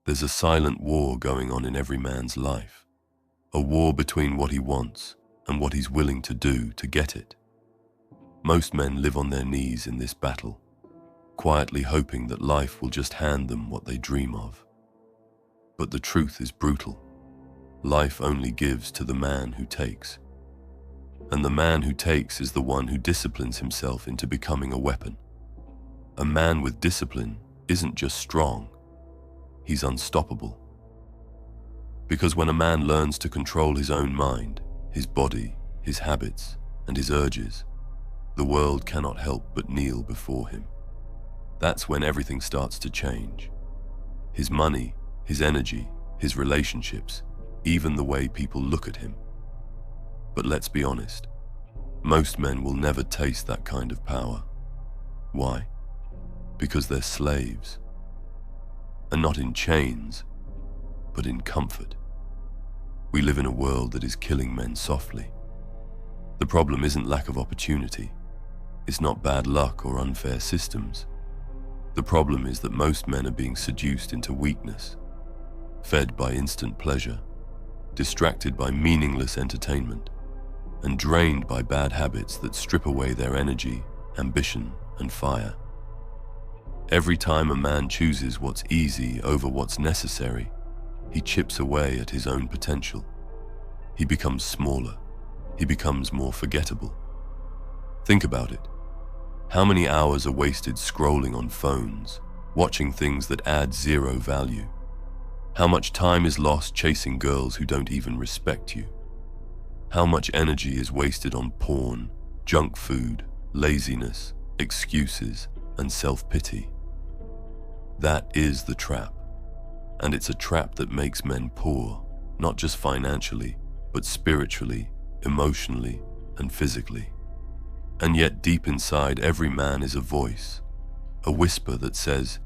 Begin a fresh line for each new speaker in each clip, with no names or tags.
There's a silent war going on in every man's life, a war between what he wants and what he's willing to do to get it. Most men live on their knees in this battle, quietly hoping that life will just hand them what they dream of. But the truth is brutal. Life only gives to the man who takes. And the man who takes is the one who disciplines himself into becoming a weapon. A man with discipline isn't just strong, he's unstoppable. Because when a man learns to control his own mind, his body, his habits, and his urges, the world cannot help but kneel before him. That's when everything starts to change. His money, his energy, his relationships, even the way people look at him. But let's be honest, most men will never taste that kind of power. Why? Because they're slaves. And not in chains, but in comfort. We live in a world that is killing men softly. The problem isn't lack of opportunity. It's not bad luck or unfair systems. The problem is that most men are being seduced into weakness, fed by instant pleasure, distracted by meaningless entertainment, and drained by bad habits that strip away their energy, ambition, and fire. Every time a man chooses what's easy over what's necessary, he chips away at his own potential. He becomes smaller. He becomes more forgettable. Think about it. How many hours are wasted scrolling on phones, watching things that add zero value? How much time is lost chasing girls who don't even respect you? How much energy is wasted on porn, junk food, laziness, excuses, and self-pity? That is the trap. And it's a trap that makes men poor, not just financially, but spiritually, emotionally, and physically. And yet deep inside every man is a voice, a whisper that says,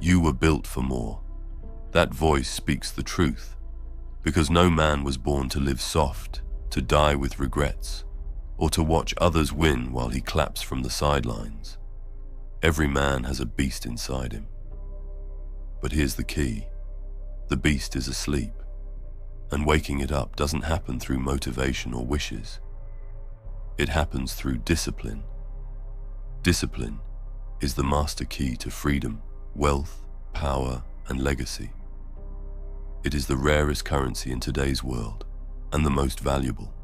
"You were built for more." That voice speaks the truth, because no man was born to live soft, to die with regrets, or to watch others win while he claps from the sidelines. Every man has a beast inside him. But here's the key. The beast is asleep, and waking it up doesn't happen through motivation or wishes. It happens through discipline. Discipline is the master key to freedom, wealth, power, and legacy. It is the rarest currency in today's world, and the most valuable,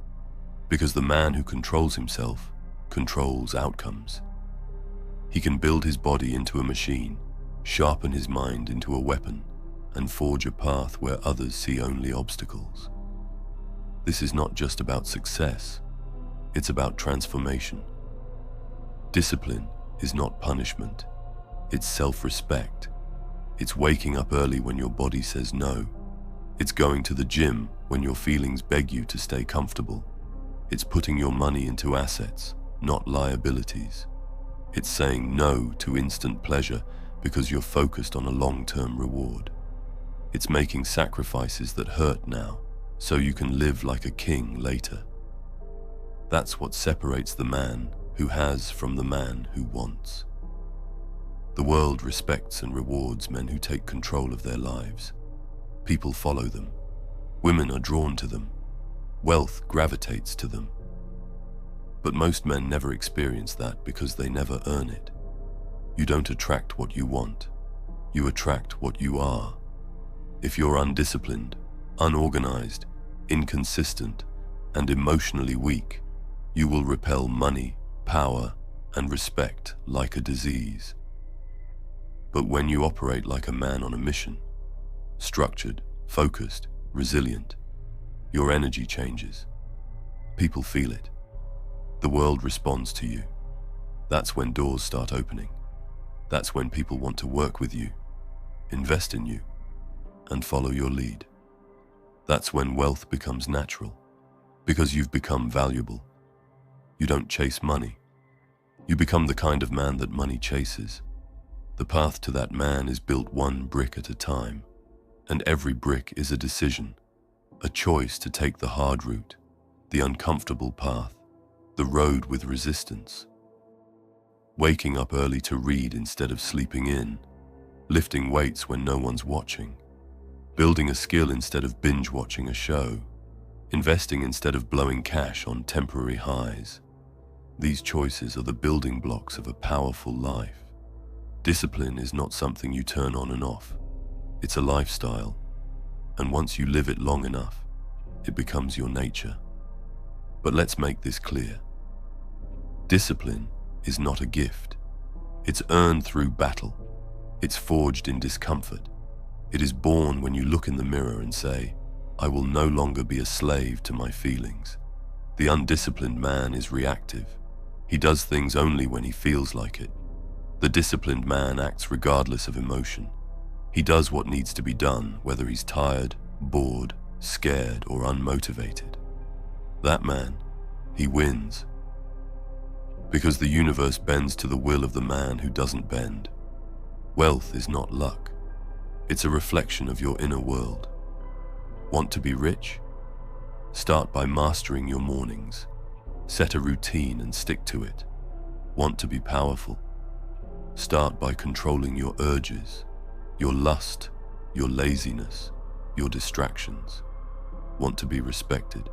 because the man who controls himself controls outcomes. He can build his body into a machine, sharpen his mind into a weapon, and forge a path where others see only obstacles. This is not just about success, it's about transformation. Discipline is not punishment, it's self-respect. It's waking up early when your body says no. It's going to the gym when your feelings beg you to stay comfortable. It's putting your money into assets, not liabilities. It's saying no to instant pleasure because you're focused on a long-term reward. It's making sacrifices that hurt now, so you can live like a king later. That's what separates the man who has from the man who wants. The world respects and rewards men who take control of their lives. People follow them. Women are drawn to them. Wealth gravitates to them. But most men never experience that because they never earn it. You don't attract what you want. You attract what you are. If you're undisciplined, unorganized, inconsistent, and emotionally weak, you will repel money, power, and respect like a disease. But when you operate like a man on a mission, structured, focused, resilient, your energy changes. People feel it. The world responds to you. That's when doors start opening. That's when people want to work with you, invest in you, and follow your lead. That's when wealth becomes natural, because you've become valuable. You don't chase money. You become the kind of man that money chases. The path to that man is built one brick at a time, and every brick is a decision, a choice to take the hard route, the uncomfortable path, the road with resistance. Waking up early to read instead of sleeping in, lifting weights when no one's watching, building a skill instead of binge-watching a show, investing instead of blowing cash on temporary highs. These choices are the building blocks of a powerful life. Discipline is not something you turn on and off. It's a lifestyle, and once you live it long enough, it becomes your nature. But let's make this clear. Discipline is not a gift. It's earned through battle. It's forged in discomfort. It is born when you look in the mirror and say, I will no longer be a slave to my feelings. The undisciplined man is reactive. He does things only when he feels like it. The disciplined man acts regardless of emotion. He does what needs to be done, whether he's tired, bored, scared, or unmotivated. That man, he wins. Because the universe bends to the will of the man who doesn't bend. Wealth is not luck. It's a reflection of your inner world. Want to be rich? Start by mastering your mornings. Set a routine and stick to it. Want to be powerful? Start by controlling your urges, your lust, your laziness, your distractions. Want to be respected?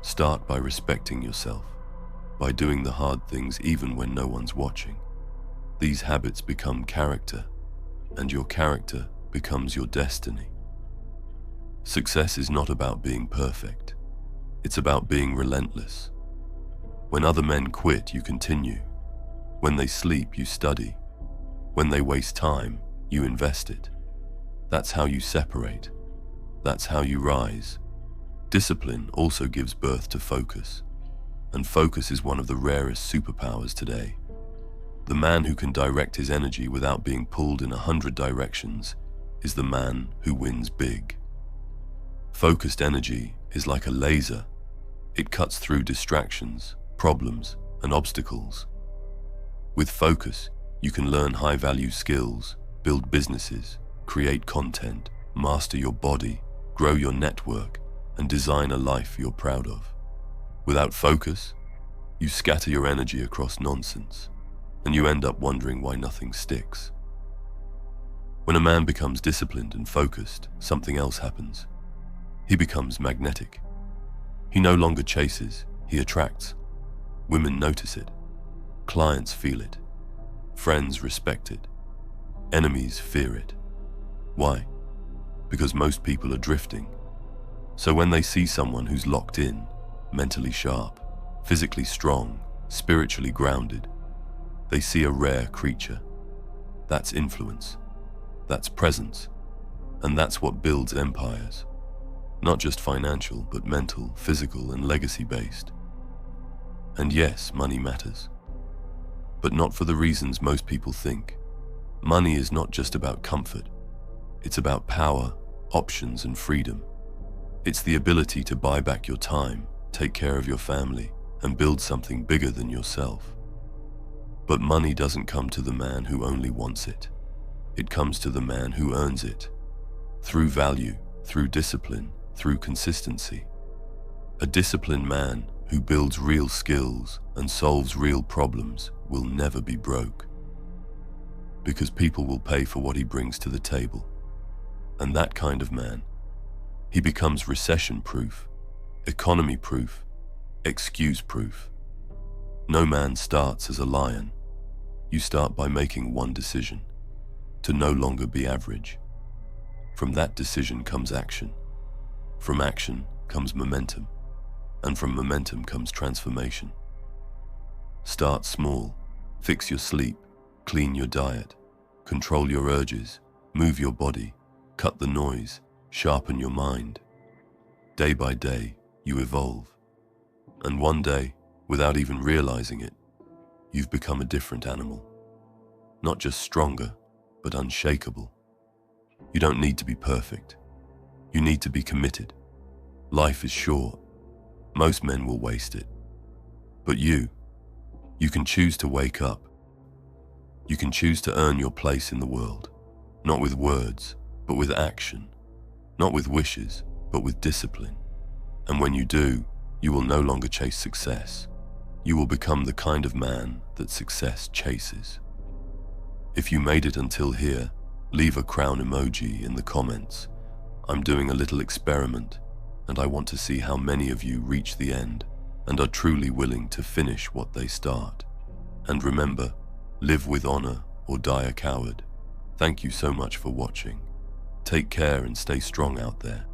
Start by respecting yourself, by doing the hard things even when no one's watching. These habits become character, and your character becomes your destiny. Success is not about being perfect. It's about being relentless. When other men quit, you continue. When they sleep, you study. When they waste time, you invest it. That's how you separate. That's how you rise. Discipline also gives birth to focus, and focus is one of the rarest superpowers today. The man who can direct his energy without being pulled in 100 directions is the man who wins big. Focused energy is like a laser. It cuts through distractions, problems, and obstacles. With focus, you can learn high-value skills, build businesses, create content, master your body, grow your network, and design a life you're proud of. Without focus, you scatter your energy across nonsense, and you end up wondering why nothing sticks. When a man becomes disciplined and focused, something else happens. He becomes magnetic. He no longer chases, he attracts. Women notice it. Clients feel it. Friends respect it. Enemies fear it. Why? Because most people are drifting. So when they see someone who's locked in, mentally sharp, physically strong, spiritually grounded, they see a rare creature. That's influence. That's presence. And that's what builds empires. Not just financial, but mental, physical, and legacy-based. And yes, money matters. But not for the reasons most people think. Money is not just about comfort. It's about power, options, and freedom. It's the ability to buy back your time, take care of your family, and build something bigger than yourself. But money doesn't come to the man who only wants it. It comes to the man who earns it. Through value, through discipline, through consistency. A disciplined man who builds real skills and solves real problems will never be broke. Because people will pay for what he brings to the table. And that kind of man, he becomes recession-proof, economy-proof, excuse-proof. No man starts as a lion. You start by making one decision, to no longer be average. From that decision comes action. From action comes momentum. And from momentum comes transformation. Start small. Fix your sleep. Clean your diet. Control your urges. Move your body. Cut the noise. Sharpen your mind. Day by day, you evolve. And one day, without even realizing it, you've become a different animal. Not just stronger, but unshakable. You don't need to be perfect. You need to be committed. Life is short. Most men will waste it. But you can choose to wake up. You can choose to earn your place in the world, not with words, but with action. Not with wishes, but with discipline. And when you do, you will no longer chase success. You will become the kind of man that success chases. If you made it until here, leave a crown emoji in the comments. I'm doing a little experiment, and I want to see how many of you reach the end and are truly willing to finish what they start. And remember, live with honor or die a coward. Thank you so much for watching. Take care and stay strong out there.